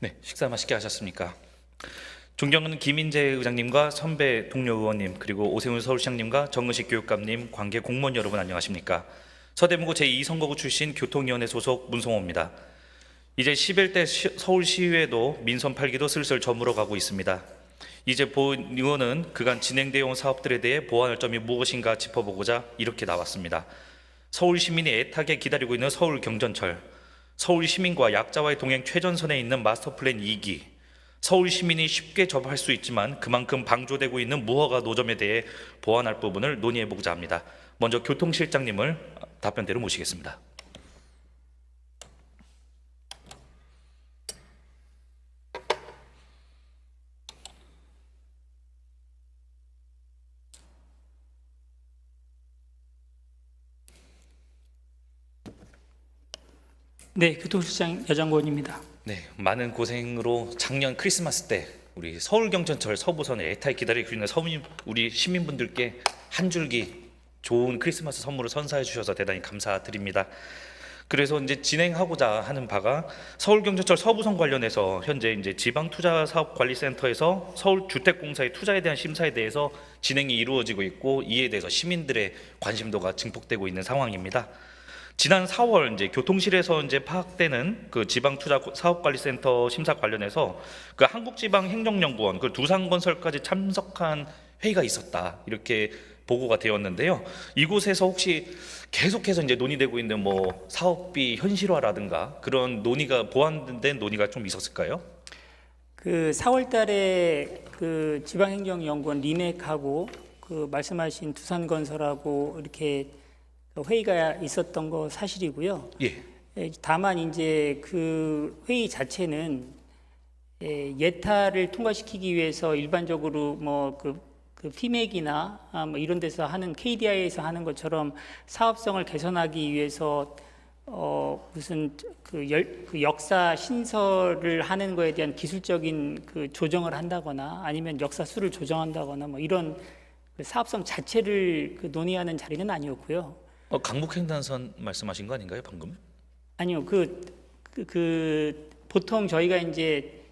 네, 식사 맛있게 하셨습니까? 존경하는 김인재 의장님과 선배 동료 의원님, 그리고 오세훈 서울시장님과 정의식 교육감님, 관계 공무원 여러분 안녕하십니까? 서대문구 제2선거구 출신 교통위원회 소속 문성호입니다. 이제 11대 서울시의회도 민선 8기도 슬슬 저물어 가고 있습니다. 이제 본 의원은 그간 진행되어 온 사업들에 대해 보완할 점이 무엇인가 짚어보고자 이렇게 나왔습니다. 서울 시민이 애타게 기다리고 있는 서울 경전철, 서울 시민과 약자와의 동행 최전선에 있는 마스터 플랜 2기, 서울 시민이 쉽게 접할 수 있지만 그만큼 방조되고 있는 무허가 노점에 대해 보완할 부분을 논의해보고자 합니다. 먼저 교통실장님을 답변대로 모시겠습니다. 네, 교통실장 여장권입니다. 네, 많은 고생으로 작년 크리스마스 때 우리 서울경전철 서부선을 애타게 기다리고 있는 우리 시민분들께 한 줄기 좋은 크리스마스 선물을 선사해 주셔서 대단히 감사드립니다. 그래서 이제 진행하고자 하는 바가 서울경전철 서부선 관련해서 현재 이제 지방투자사업관리센터에서 서울주택공사의 투자에 대한 심사에 대해서 진행이 이루어지고 있고, 이에 대해서 시민들의 관심도가 증폭되고 있는 상황입니다. 지난 4월 이제 교통실에서 이제 파악되는 그 지방투자사업관리센터 심사 관련해서 그 한국지방행정연구원, 그 두산건설까지 참석한 회의가 있었다, 이렇게 보고가 되었는데요. 이곳에서 혹시 계속해서 이제 논의되고 있는 뭐 사업비 현실화라든가 그런 논의가 보완된 논의가 좀 있었을까요? 그 4월달에 그 지방행정연구원 리맥하고 그 말씀하신 두산건설하고 이렇게 회의가 있었던 거 사실이고요. 예. 다만 이제 그 회의 자체는 예타를 통과시키기 위해서 일반적으로 그 피맥이나 뭐 이런 데서 하는 KDI에서 하는 것처럼 사업성을 개선하기 위해서 무슨 그 역사 신설을 하는 거에 대한 기술적인 그 조정을 한다거나 아니면 역사 수를 조정한다거나 뭐 이런 그 사업성 자체를 그 논의하는 자리는 아니었고요. 강북횡단선 말씀하신 거 아닌가요, 방금? 아니요, 보통 저희가 이제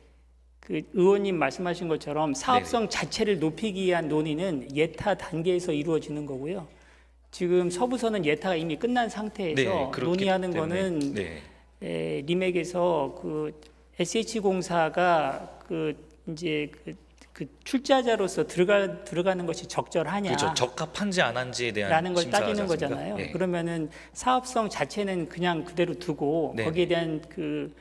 그 의원님 말씀하신 것처럼 사업성 네네. 자체를 높이기 위한 논의는 예타 단계에서 이루어지는 거고요. 지금 서부선은 예타가 이미 끝난 상태에서 네, 그렇기 논의하는 때문에. 거는 네. 리맥에서 그 SH공사가 그 이제 그 출자자로서 들어가는 것이 적절하냐. 그렇죠. 적합한지 안 한지에 대한 라는 걸 심사하지 따지는 않습니까? 거잖아요. 네. 그러면은 사업성 자체는 그냥 그대로 두고 네. 거기에 대한 그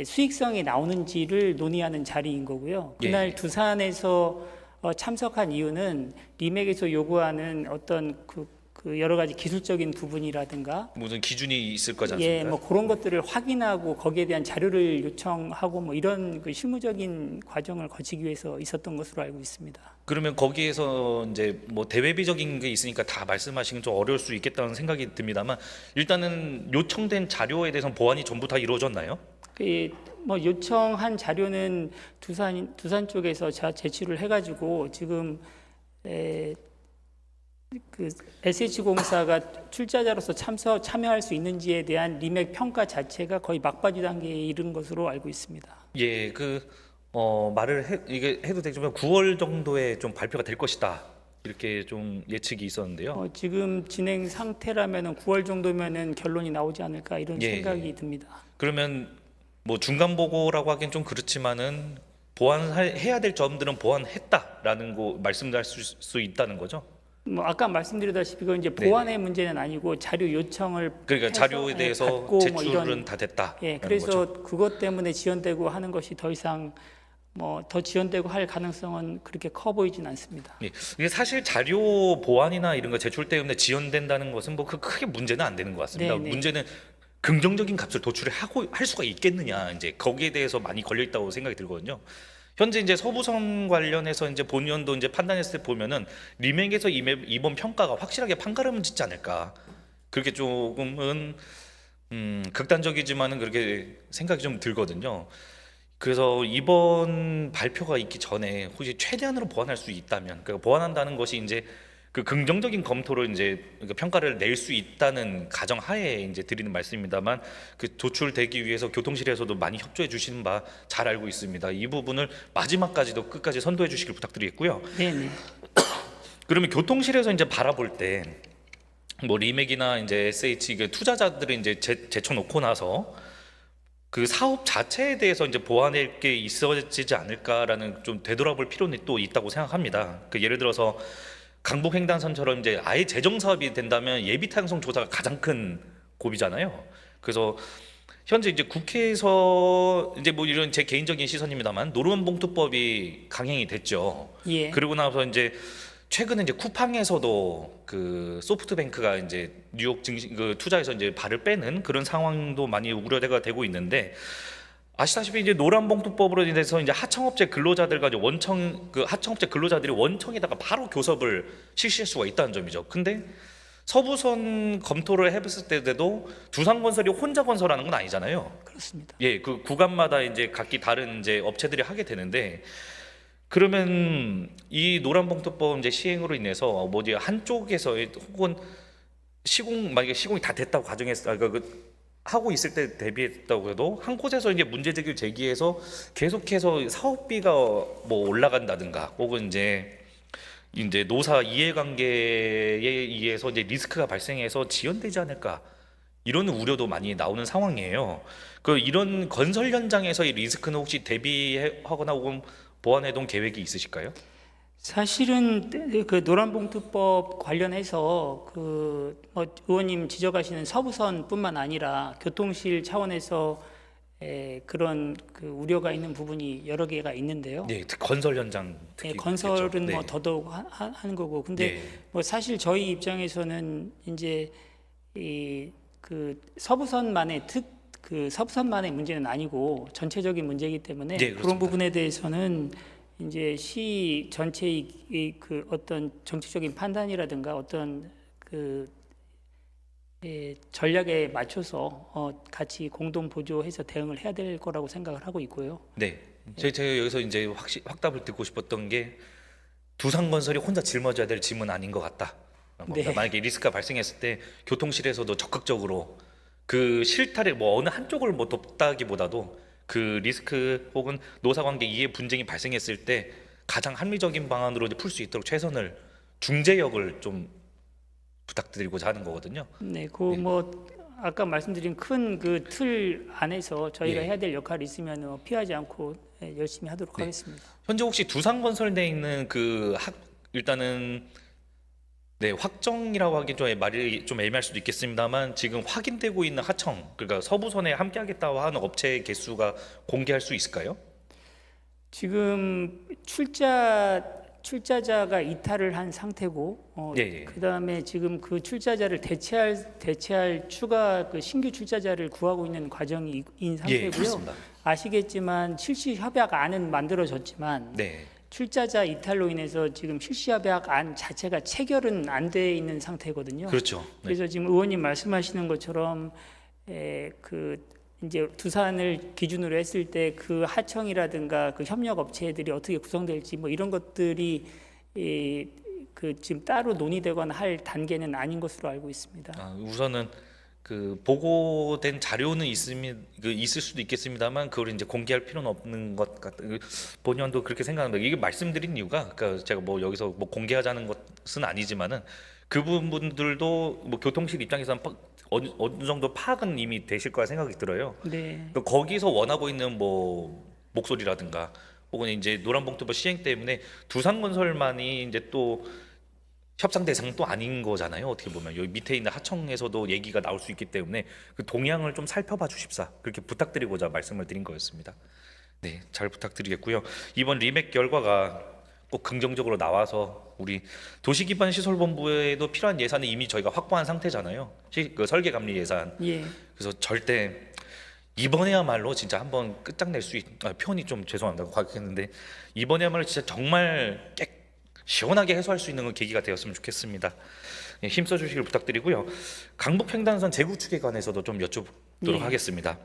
수익성이 나오는지를 논의하는 자리인 거고요. 그날 예. 두산에서 참석한 이유는 리맥에서 요구하는 어떤 그 여러 가지 기술적인 부분이라든가 무슨 기준이 있을 거지 않습니까? 예, 뭐 그런 것들을 확인하고 거기에 대한 자료를 요청하고 뭐 이런 그 실무적인 과정을 거치기 위해서 있었던 것으로 알고 있습니다. 그러면 거기에서 이제 뭐 대외비적인 게 있으니까 다 말씀하시긴 좀 어려울 수 있겠다는 생각이 듭니다만, 일단은 요청된 자료에 대해서는 보완이 전부 다 이루어졌나요? 뭐 요청한 자료는 두산 쪽에서 제출을 해가지고 지금 그 SH공사가 출자자로서 참여할 수 있는지에 대한 리맥 평가 자체가 거의 막바지 단계에 이른 것으로 알고 있습니다. 예, 이게 해도 되지만 9월 정도에 좀 발표가 될 것이다, 이렇게 좀 예측이 있었는데요. 지금 진행 상태라면은 9월 정도면은 결론이 나오지 않을까 이런 생각이 듭니다. 그러면 뭐 중간 보고라고 하기엔 좀 그렇지만은 보완해야 될 점들은 보완했다라는 거 말씀드릴 수 있다는 거죠. 뭐 아까 말씀드렸다시피 그건 이제 보완의 문제는 아니고 자료 요청을 그러니까 해서, 자료에 대해서 받고 제출은 다 됐다. 예, 그래서 그것 때문에 지연되고 하는 것이 더 이상 뭐 더 지연되고 할 가능성은 그렇게 커 보이진 않습니다. 예, 이게 사실 자료 보완이나 이런 거 제출 때문에 지연된다는 것은 뭐 크게 문제는 안 되는 것 같습니다. 네네. 문제는 긍정적인 값을 도출을 할 수가 있겠느냐, 이제 거기에 대해서 많이 걸려 있다고 생각이 들거든요. 현재 이제 서부선 관련해서 이제 본위원도 이제 판단했을 때 보면은 리맥에서 이번 평가가 확실하게 판가름을 짓지 않을까, 그렇게 조금은 극단적이지만은 그렇게 생각이 좀 들거든요. 그래서 이번 발표가 있기 전에 혹시 최대한으로 보완할 수 있다면, 그러니까 보완한다는 것이 이제 그 긍정적인 검토를 이제 그 평가를 낼 수 있다는 가정하에 이제 드리는 말씀입니다만, 그 도출되기 위해서 교통실에서도 많이 협조해 주시는 바 잘 알고 있습니다. 이 부분을 마지막까지도 끝까지 선도해 주시길 부탁드리겠고요. 네네. 그러면 교통실에서 이제 바라볼 때 뭐 리맥이나 이제 SH 그 투자자들을 이제 제쳐놓고 나서 그 사업 자체에 대해서 이제 보완할 게 있어지지 않을까라는 좀 되돌아볼 필요는 또 있다고 생각합니다. 그 예를 들어서 강북 횡단선처럼 이제 아예 재정 사업이 된다면 예비 타당성 조사가 가장 큰 고비잖아요. 그래서 현재 이제 국회에서 이제 뭐 이런 제 개인적인 시선입니다만 노름봉투법이 강행이 됐죠. 예. 그리고 나서 이제 최근에 이제 쿠팡에서도 그 소프트뱅크가 이제 뉴욕 증시 그 투자에서 이제 발을 빼는 그런 상황도 많이 우려가 되고 있는데, 아시다시피 이제 노란봉투법으로 인해서 이제 하청업체 근로자들과 이제 하청업체 근로자들이 원청에다가 바로 교섭을 실시할 수가 있다는 점이죠. 근데 서부선 검토를 해봤을 때도 두산건설이 혼자 건설하는 건 아니잖아요. 그렇습니다. 예, 그 구간마다 이제 각기 다른 이제 업체들이 하게 되는데, 그러면 이 노란봉투법 이제 시행으로 인해서 뭐지 한쪽에서 혹은 만약에 시공이 다 됐다고 가정했어, 하고 있을 때 대비했다고 해도 한 곳에서 이제 문제 제기를 제기해서 계속해서 사업비가 뭐 올라간다든가, 혹은 이제 노사 이해관계에 의해서 이제 리스크가 발생해서 지연되지 않을까, 이런 우려도 많이 나오는 상황이에요. 그 이런 건설 현장에서의 리스크는 혹시 대비하거나 혹은 보완해둔 계획이 있으실까요? 사실은 그 노란봉투법 관련해서 뭐 의원님 지적하시는 서부선뿐만 아니라 교통실 차원에서 그런 그 우려가 있는 부분이 여러 개가 있는데요. 네, 건설 현장 특히 건설은 그렇겠죠. 뭐 네. 더더욱 하는 거고, 근데 네. 뭐 사실 저희 입장에서는 이제 이 그 서부선만의 서부선만의 문제는 아니고 전체적인 문제이기 때문에 네, 그런 그렇습니다. 부분에 대해서는 이제 시 전체의 그 어떤 정치적인 판단이라든가 어떤 전략에 맞춰서 같이 공동 보조해서 대응을 해야 될 거라고 생각을 하고 있고요. 네. 제가 여기서 이제 확답을 듣고 싶었던 게, 두산건설이 혼자 짊어져야 될 짐은 아닌 것 같다. 네. 만약에 리스크가 발생했을 때 교통실에서도 적극적으로 그 실타래 뭐 어느 한쪽을 뭐 돕다기보다도 그 리스크 혹은 노사관계 이해 분쟁이 발생했을 때 가장 합리적인 방안으로 풀 수 있도록 최선을 중재역을 좀 부탁드리고자 하는 거거든요. 네, 뭐 아까 말씀드린 큰 그 틀 안에서 저희가 예. 해야 될 역할이 있으면 피하지 않고 열심히 하도록 네. 하겠습니다. 현재 혹시 두산건설 내에 있는 일단은 네, 확정이라고 하기 좀 말이 좀 애매할 수도 있겠습니다만, 지금 확인되고 있는 하청, 그러니까 서부선에 함께하겠다고 하는 업체 개수가 공개할 수 있을까요? 지금 출자자가 이탈을 한 상태고, 예, 예. 그다음에 지금 그 출자자를 대체할 추가 그 신규 출자자를 구하고 있는 과정인 예, 상태고요. 그렇습니다. 아시겠지만 실시 협약안은 만들어졌지만 네, 출자자 이탈로 인해서 지금 실시 협약안 자체가 체결은 안 돼 있는 상태거든요. 그렇죠. 네. 그래서 지금 의원님 말씀하시는 것처럼 이제 두산을 기준으로 했을 때 그 하청이라든가 그 협력 업체들이 어떻게 구성될지 뭐 이런 것들이 지금 따로 논의되거나 할 단계는 아닌 것으로 알고 있습니다. 우선은 그 보고된 자료는 있을 수도 있겠습니다만, 그걸 이제 공개할 필요는 없는 것 같은, 본의원도 그렇게 생각합니다. 이게 말씀드린 이유가, 그러니까 제가 뭐 여기서 뭐 공개하자는 것은 아니지만은 그분들도 뭐 교통실 입장에서는 어느 정도 파악은 이미 되실 거라 생각이 들어요. 네. 또 거기서 원하고 있는 뭐 목소리라든가 혹은 이제 노란봉투법 시행 때문에 두산건설만이 이제 또 협상 대상은 또 아닌 거잖아요. 어떻게 보면 여기 밑에 있는 하청에서도 얘기가 나올 수 있기 때문에 그 동향을 좀 살펴봐 주십사, 그렇게 부탁드리고자 말씀을 드린 거였습니다. 네, 잘 부탁드리겠고요. 이번 리맥 결과가 꼭 긍정적으로 나와서 우리 도시기반시설본부에도 필요한 예산을 이미 저희가 확보한 상태잖아요. 그 설계감리 예산. 예. 그래서 절대 이번에야말로 진짜 한번 끝장낼 수 표현이 좀 죄송합니다. 과격했는데, 이번에야말로 진짜 정말 시원하게 해소할 수 있는 계기가 되었으면 좋겠습니다. 예, 힘써 주시길 부탁드리고요. 강북 횡단선 재구축에 관해서도 좀 여쭤보도록 예. 하겠습니다.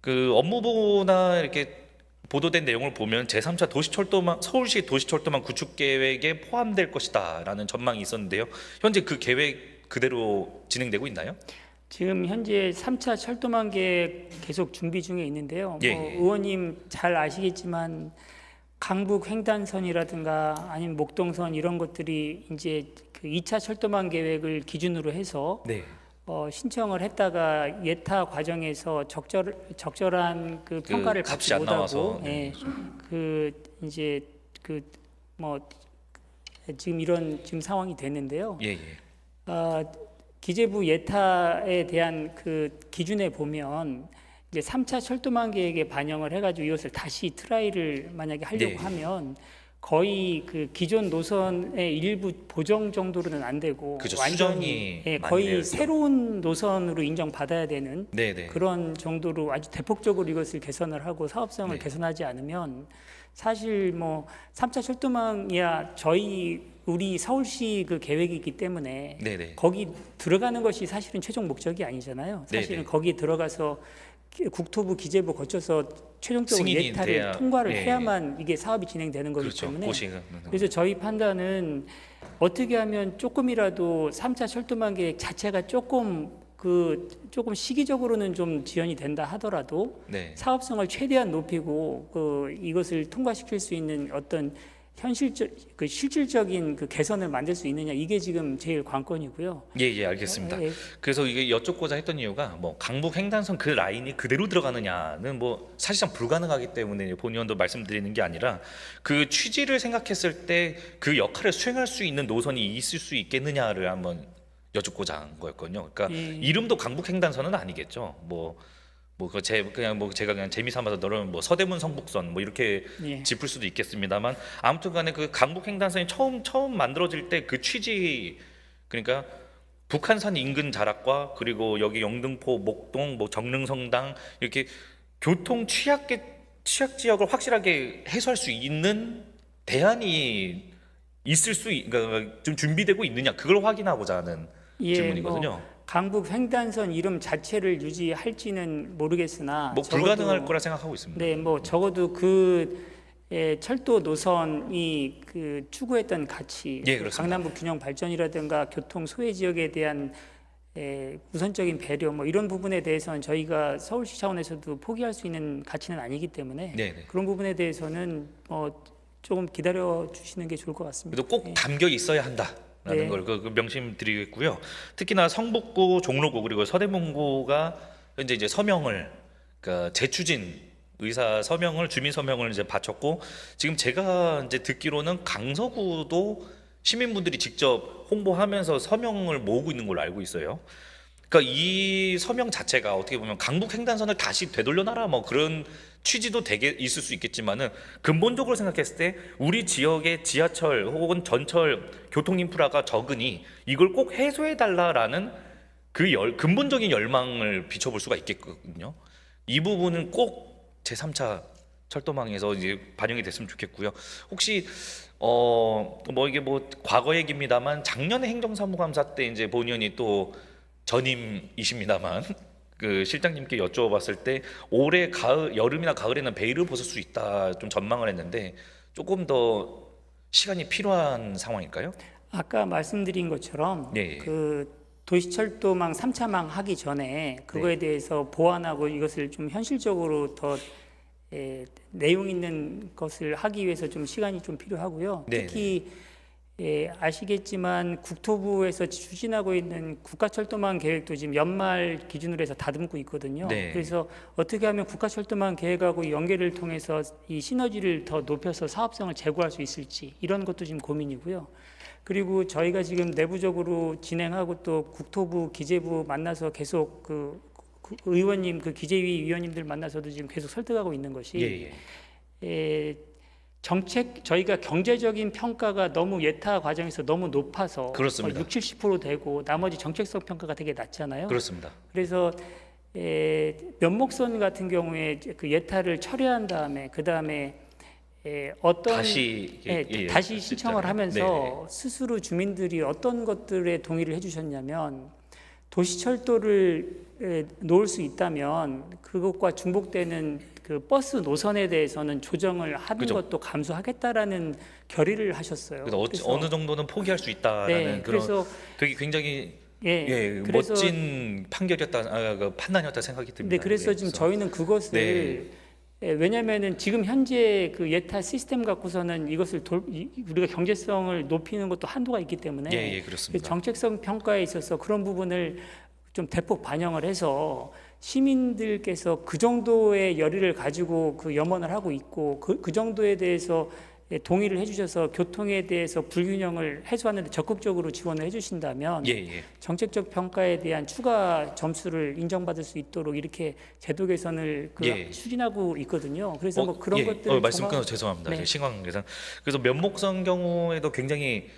그 업무보나 이렇게 보도된 내용을 보면 제3차 도시철도망 서울시 도시철도망 구축 계획에 포함될 것이다라는 전망이 있었는데요. 현재 그 계획 그대로 진행되고 있나요? 지금 현재 3차 철도망 계획 계속 준비 중에 있는데요. 예, 뭐 예. 의원님 잘 아시겠지만 강북 횡단선이라든가 아니면 목동선 이런 것들이 이제 그 2차 철도망 계획을 기준으로 해서 네. 신청을 했다가 예타 과정에서 적절한 그 평가를 값이 받지 안 못하고 나와서, 예, 그 이제 그 뭐 지금 이런 지금 상황이 됐는데요. 예, 예. 기재부 예타에 대한 그 기준에 보면 이제 3차 철도망 계획에 반영을 해가지고 이것을 다시 트라이를 만약에 하려고 네. 하면 거의 그 기존 노선의 일부 보정 정도로는 안 되고 그죠, 완전히 수정이 예, 많이 거의 되죠. 새로운 노선으로 인정받아야 되는 네, 네. 그런 정도로 아주 대폭적으로 이것을 개선을 하고 사업성을 네. 개선하지 않으면 사실 뭐 3차 철도망이야 우리 서울시 그 계획이 있기 때문에 네, 네. 거기 들어가는 것이 사실은 최종 목적이 아니잖아요. 사실은 네. 거기에 들어가서 국토부 기재부 거쳐서 최종적으로 승인이 예타를 돼야, 통과를 예, 해야만 이게 사업이 진행되는 거기 그렇죠. 때문에 고시는. 그래서 저희 판단은 어떻게 하면 조금이라도 3차 철도망 계획 자체가 조금 시기적으로는 좀 지연이 된다 하더라도 네. 사업성을 최대한 높이고 이것을 통과시킬 수 있는 어떤 실질적인 그 개선을 만들 수 있느냐 이게 지금 제일 관건이고요. 예, 예, 알겠습니다. 예. 그래서 이게 여쭙고자 했던 이유가 뭐 강북 횡단선 그 라인이 그대로 들어가느냐는 뭐 사실상 불가능하기 때문에 본 의원도 말씀드리는 게 아니라 그 취지를 생각했을 때 그 역할을 수행할 수 있는 노선이 있을 수 있겠느냐를 한번 여쭙고자 한 거였거든요. 그러니까 예. 이름도 강북 횡단선은 아니겠죠. 그냥 제가 그냥 재미삼아서 너는 뭐 서대문 성북선 뭐 이렇게 예. 짚을 수도 있겠습니다만 아무튼간에 그 강북 횡단선이 처음 만들어질 때 그 취지 그러니까 북한산 인근 자락과 그리고 여기 영등포, 목동, 뭐 정릉성당 이렇게 교통 취약 지역을 확실하게 해소할 수 있는 대안이 그러니까 좀 준비되고 있느냐 그걸 확인하고자 하는 질문이거든요. 뭐 강북 횡단선 이름 자체를 유지할지는 모르겠으나 뭐 불가능할 거라 생각하고 있습니다. 네, 뭐 적어도 철도 노선이 그 추구했던 가치, 예, 그렇습니다. 강남북 균형 발전이라든가 교통 소외 지역에 대한 우선적인 배려 뭐 이런 부분에 대해서는 저희가 서울시 차원에서도 포기할 수 있는 가치는 아니기 때문에 네네. 그런 부분에 대해서는 조금 기다려 주시는 게 좋을 것 같습니다. 그래도 꼭 담겨 있어야 한다라는 네. 걸 명심드리겠고요. 특히나 성북구, 종로구 그리고 서대문구가 현재 이제 서명을 그러니까 재추진 의사 서명을 주민 서명을 이제 바쳤고 지금 제가 이제 듣기로는 강서구도 시민분들이 직접 홍보하면서 서명을 모으고 있는 걸로 알고 있어요. 그러니까 이 서명 자체가 어떻게 보면 강북 횡단선을 다시 되돌려놔라 뭐 그런 취지도 되게 있을 수 있겠지만은 근본적으로 생각했을 때 우리 지역의 지하철 혹은 전철 교통 인프라가 적으니 이걸 꼭 해소해 달라라는 근본적인 열망을 비춰볼 수가 있겠거든요. 이 부분은 꼭 제3차 철도망에서 이제 반영이 됐으면 좋겠고요. 혹시 이게 과거 얘기입니다만 작년에 행정사무감사 때 이제 본 의원이 또 전임이십니다만 그 실장님께 여쭤봤을 때 올해 여름이나 가을에는 베일을 벗을 수 있다 좀 전망을 했는데 조금 더 시간이 필요한 상황일까요? 아까 말씀드린 것처럼 네. 그 도시철도망 3차망 하기 전에 그거에 대해서 보완하고 이것을 좀 현실적으로 더 내용 있는 것을 하기 위해서 좀 시간이 좀 필요하고요. 네. 특히 아시겠지만 국토부에서 추진하고 있는 국가철도망 계획도 지금 연말 기준으로 해서 다듬고 있거든요. 네. 그래서 어떻게 하면 국가철도망 계획하고 연계를 통해서 이 시너지를 더 높여서 사업성을 제고할 수 있을지 이런 것도 지금 고민이고요. 그리고 저희가 지금 내부적으로 진행하고 또 국토부, 기재부 만나서 계속 그 의원님, 그 기재위 위원님들 만나서도 지금 계속 설득하고 있는 것이 저희가 경제적인 평가가 너무 예타 과정에서 너무 높아서 그렇습니다. 60, 70% 되고 나머지 정책성 평가가 되게 낮잖아요. 그렇습니다. 그래서 면목선 같은 경우에 그 예타를 철회한 다음에 그 다음에 다시 신청을 하면서 스스로 주민들이 어떤 것들에 동의를 해주셨냐면 도시철도를 놓을 수 있다면 그것과 중복되는 그 버스 노선에 대해서는 조정을 하는 그죠. 것도 감수하겠다라는 결의를 하셨어요. 그래서 어느 정도는 포기할 수 있다라는 네, 그런 그래서 되게 굉장히 예, 그래서 멋진 판결이었다, 그 판단이었다 생각이 듭니다. 네, 그래서 지금 저희는 그것을 네. 왜냐하면은 지금 현재 그 예타 시스템 갖고서는 이것을 우리가 경제성을 높이는 것도 한도가 있기 때문에 예, 그렇습니다. 정책성 평가에 있어서 그런 부분을 좀 대폭 반영을 해서 시민들께서 그 정도의 열의를 가지고 그 염원을 하고 있고 그 정도에 대해서 동의를 해주셔서 교통에 대해서 불균형을 해소하는 데 적극적으로 지원을 해주신다면 정책적 평가에 대한 추가 점수를 인정받을 수 있도록 이렇게 제도 개선을 추진하고 있거든요. 그래서 뭐 그런 것들 말씀 끊어서 죄송합니다. 네. 신광 계산. 그래서 면목성 경우에도 굉장히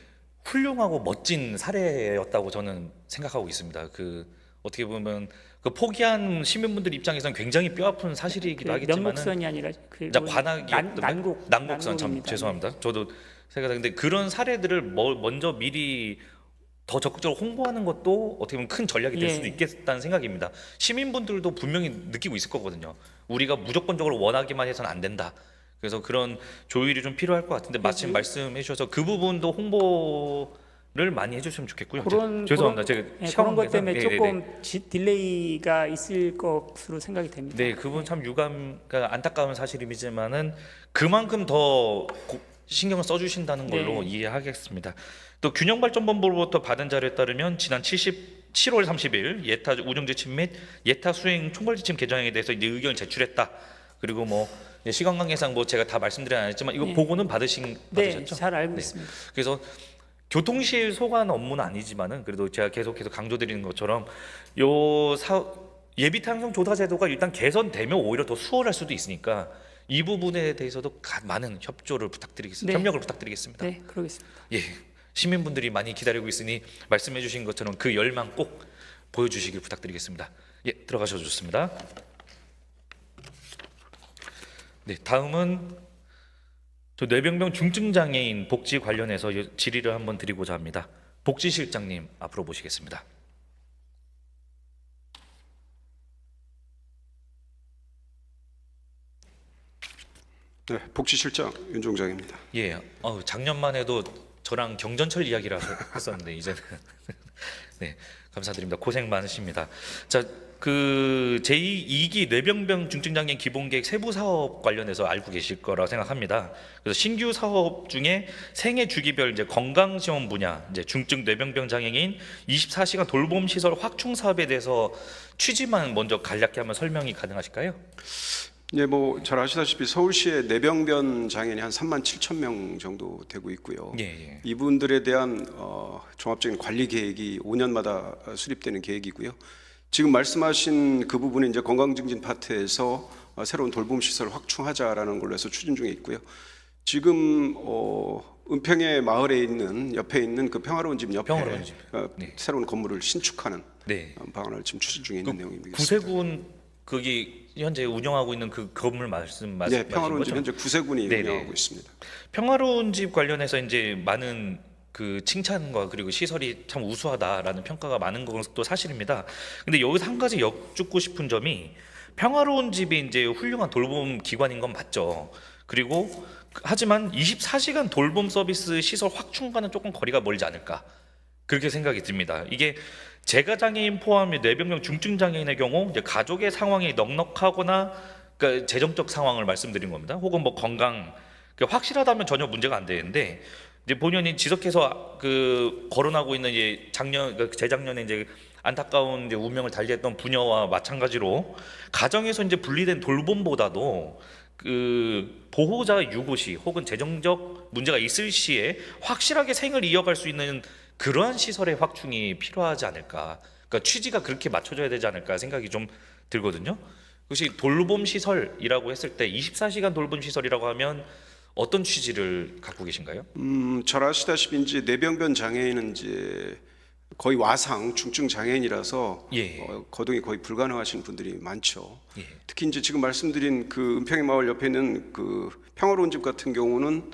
훌륭하고 멋진 사례였다고 저는 생각하고 있습니다. 그 어떻게 보면 그 포기한 시민분들 입장에서는 굉장히 뼈아픈 사실이기도 하겠지만 면목선이 아니라 난곡선 참 죄송합니다. 저도 생각하는데 그런 사례들을 먼저 미리 더 적극적으로 홍보하는 것도 어떻게 보면 큰 전략이 될 수도 있겠다는 생각입니다. 시민분들도 분명히 느끼고 있을 거거든요. 우리가 무조건적으로 원하기만 해서는 안 된다. 그래서 그런 조율이 좀 필요할 것 같은데 마침 말씀해 주셔서 그 부분도 홍보를 많이 해주시면 좋겠고요. 죄송합니다. 제가 그런 것 때문에 조금 딜레이가 있을 것으로 생각이 됩니다. 네, 그분 참 안타까운 사실이지만은 그만큼 더 신경을 써주신다는 걸로 이해하겠습니다. 또 균형발전본부로부터 받은 자료에 따르면 지난 7월 30일 예타 운영지침 및 예타 수행 총괄지침 개정에 대해서 이제 의견을 제출했다. 그리고 뭐 시간 관계상 뭐 제가 다 말씀드리지 않았지만 이거 보고는 받으셨죠? 네, 잘 알고 있습니다. 그래서 교통실 소관 업무는 아니지만은 그래도 제가 계속해서 강조드리는 것처럼 예비 타향성 조사 제도가 일단 개선되면 오히려 더 수월할 수도 있으니까 이 부분에 대해서도 많은 협조를 부탁드리겠습니다. 협력을 부탁드리겠습니다. 네, 그러겠습니다. 예, 시민분들이 많이 기다리고 있으니 말씀해주신 것처럼 그 열망 꼭 보여주시길 부탁드리겠습니다. 예, 들어가셔도 좋습니다. 네, 다음은 저 뇌병변 중증 장애인 복지 관련해서 질의를 한번 드리고자 합니다. 복지실장님 앞으로 모시겠습니다. 네, 복지실장 윤종장입니다. 예, 작년만 해도 저랑 경전철 이야기를 했었는데 이제는 네, 감사드립니다. 고생 많으십니다. 자, 그 제2기 뇌병변 중증장애인 기본계획 세부 사업 관련해서 알고 계실 거라 생각합니다. 그래서 신규 사업 중에 생애 주기별 이제 건강 지원 분야 이제 중증 뇌병변 장애인 24시간 돌봄 시설 확충 사업에 대해서 취지만 먼저 간략히 한번 설명이 가능하실까요? 네, 뭐 잘 아시다시피 서울시에 뇌병변 장애인이 한 37,000명 정도 되고 있고요. 이분들에 대한 종합적인 관리 계획이 5년마다 수립되는 계획이고요. 지금 말씀하신 그 부분이 이제 건강증진 파트에서 새로운 돌봄 시설 확충하자라는 걸로 해서 추진 중에 있고요. 지금 은평의 마을에 있는 옆에 있는 그 평화로운 집 옆에 새로운 건물을 신축하는 방안을 지금 추진 중에 있는 내용입니다. 구세군 거기 현재 운영하고 있는 그 건물 말씀하신 네, 평화로운 집 현재 구세군이 네네. 운영하고 있습니다. 평화로운 집 관련해서 이제 많은 그 칭찬과 그리고 시설이 참 우수하다라는 평가가 많은 것도 사실입니다. 근데 여기서 한 가지 여쭙고 싶은 점이 평화로운 집이 이제 훌륭한 돌봄 기관인 건 맞죠. 그리고 하지만 24시간 돌봄 서비스 시설 확충과는 조금 거리가 멀지 않을까 그렇게 생각이 듭니다. 이게 재가 장애인 포함해 뇌병변 중증 장애인의 경우 이제 가족의 상황이 넉넉하거나 그러니까 재정적 상황을 말씀드린 겁니다. 혹은 뭐 건강 확실하다면 전혀 문제가 안 되는데 이제 본인이 지속해서 그 거론하고 있는 이제 재작년에 이제 안타까운 이제 운명을 달리했던 부녀와 마찬가지로 가정에서 이제 분리된 돌봄보다도 그 보호자 유고 시 혹은 재정적 문제가 있을 시에 확실하게 생을 이어갈 수 있는 그러한 시설의 확충이 필요하지 않을까. 그러니까 취지가 그렇게 맞춰져야 되지 않을까 생각이 좀 들거든요. 그것이 돌봄 시설이라고 했을 때 24시간 돌봄 시설이라고 하면 어떤 취지를 갖고 계신가요? 잘 아시다시피 이제 뇌병변 장애인은 이제 거의 와상 중증 장애인이라서 거동이 거의 불가능하신 분들이 많죠. 특히 이제 지금 말씀드린 그 은평의 마을 옆에 있는 그 평화로운 집 같은 경우는